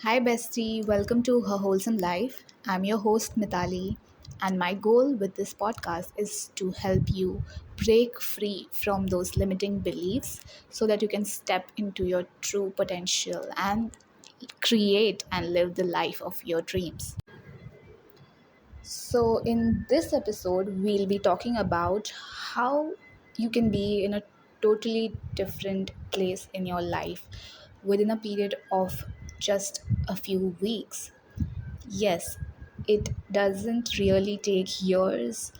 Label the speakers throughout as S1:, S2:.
S1: Hi, bestie. Welcome to Her Wholesome Life. I'm your host, Mitali, and my goal with this podcast is to help you break free from those limiting beliefs so that you can step into your true potential and create and live the life of your dreams. So, in this episode, we'll be talking about how you can be in a totally different place in your life within a period of just a few weeks. Yes, it doesn't really take years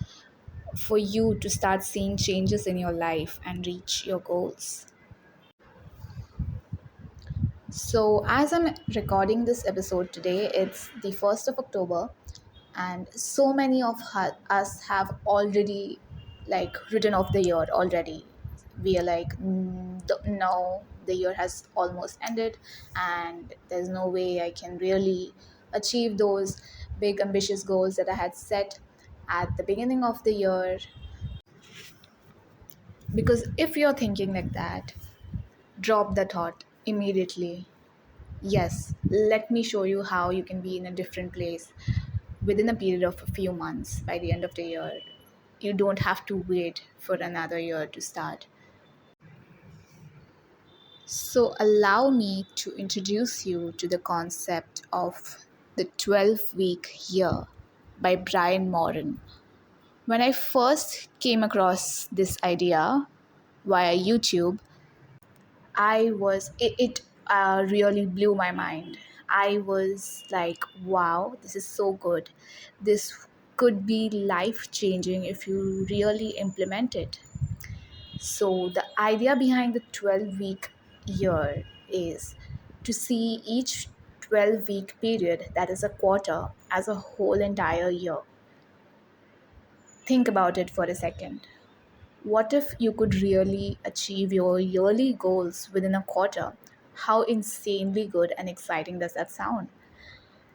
S1: for you to start seeing changes in your life and reach your goals. So, as I'm recording this episode today, it's the 1st of October, and so many of us have already written off the year already. We are like, no, the year has almost ended, and there's no way I can really achieve those big, ambitious goals that I had set at the beginning of the year. Because if you're thinking like that, drop the thought immediately. Yes, let me show you how you can be in a different place within a period of a few months by the end of the year. You don't have to wait for another year to start. So, allow me to introduce you to the concept of the 12-week year by Brian Moran. When I first came across this idea via YouTube, it really blew my mind. I was like, wow, this is so good. This could be life changing if you really implement it. So, the idea behind the 12-week year is to see each 12-week period, that is a quarter, as a whole entire year. Think about it for a second. What if you could really achieve your yearly goals within a quarter? How insanely good and exciting does that sound?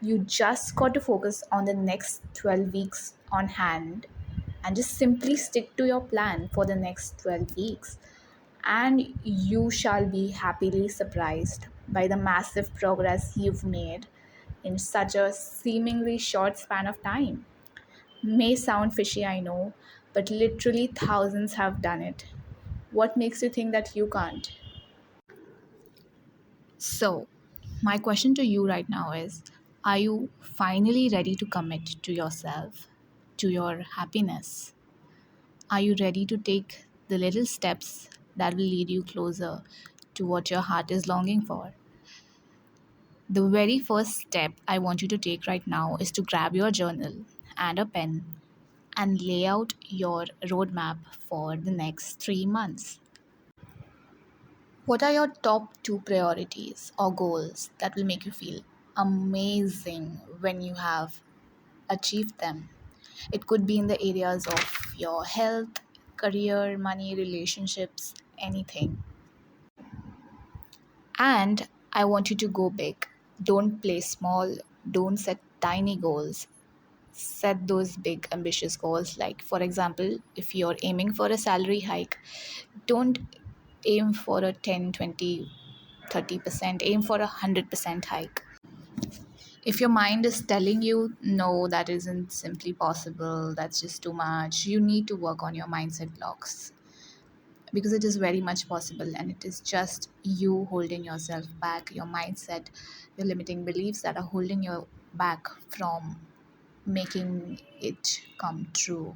S1: You just got to focus on the next 12 weeks on hand and just simply stick to your plan for the next 12 weeks. And you shall be happily surprised by the massive progress you've made in such a seemingly short span of time. May sound fishy, I know, but literally thousands have done it. What makes you think that you can't? So, my question to you right now is, are you finally ready to commit to yourself, to your happiness? Are you ready to take the little steps that will lead you closer to what your heart is longing for? The very first step I want you to take right now is to grab your journal and a pen and lay out your roadmap for the next 3 months. What are your top two priorities or goals that will make you feel amazing when you have achieved them? It could be in the areas of your health, career, money, relationships, anything. And I want you to go big. Don't play small, don't set tiny goals. Set those big, ambitious goals. Like, for example, if you're aiming for a salary hike, don't aim for a 10, 20, 30%, aim for a 100% hike. If your mind is telling you, no, that isn't simply possible, that's just too much, you need to work on your mindset blocks because it is very much possible and it is just you holding yourself back, your mindset, your limiting beliefs that are holding you back from making it come true.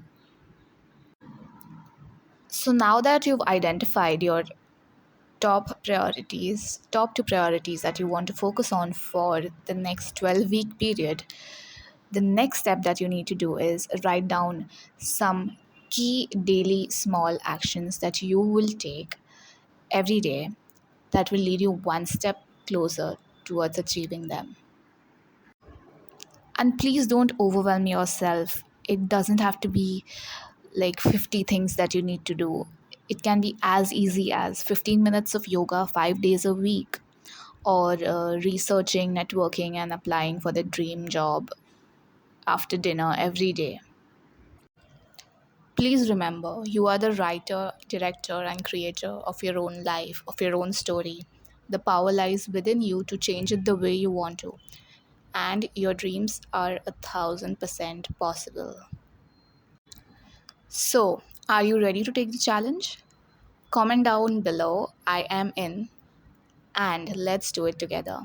S1: So now that you've identified your top two priorities that you want to focus on for the next 12-week period, the next step that you need to do is write down some key daily small actions that you will take every day that will lead you one step closer towards achieving them. And please don't overwhelm yourself. It doesn't have to be like 50 things that you need to do. It can be as easy as 15 minutes of yoga 5 days a week, or researching, networking, and applying for the dream job after dinner every day. Please remember, you are the writer, director, and creator of your own life, of your own story. The power lies within you to change it the way you want to. And your dreams are 1,000% possible. So, are you ready to take the challenge? Comment down below, I am in, and let's do it together.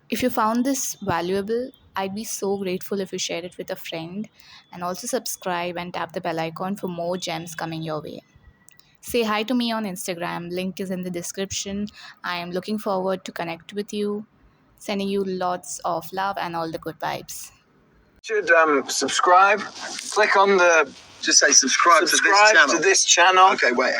S1: If you found this valuable, I'd be so grateful if you share it with a friend, and also subscribe and tap the bell icon for more gems coming your way. Say hi to me on Instagram, link is in the description. I am looking forward to connect with you, sending you lots of love and all the good vibes.
S2: Should subscribe. Click on the
S3: Just say subscribe to this channel.
S2: to this channel.
S3: Okay, wait.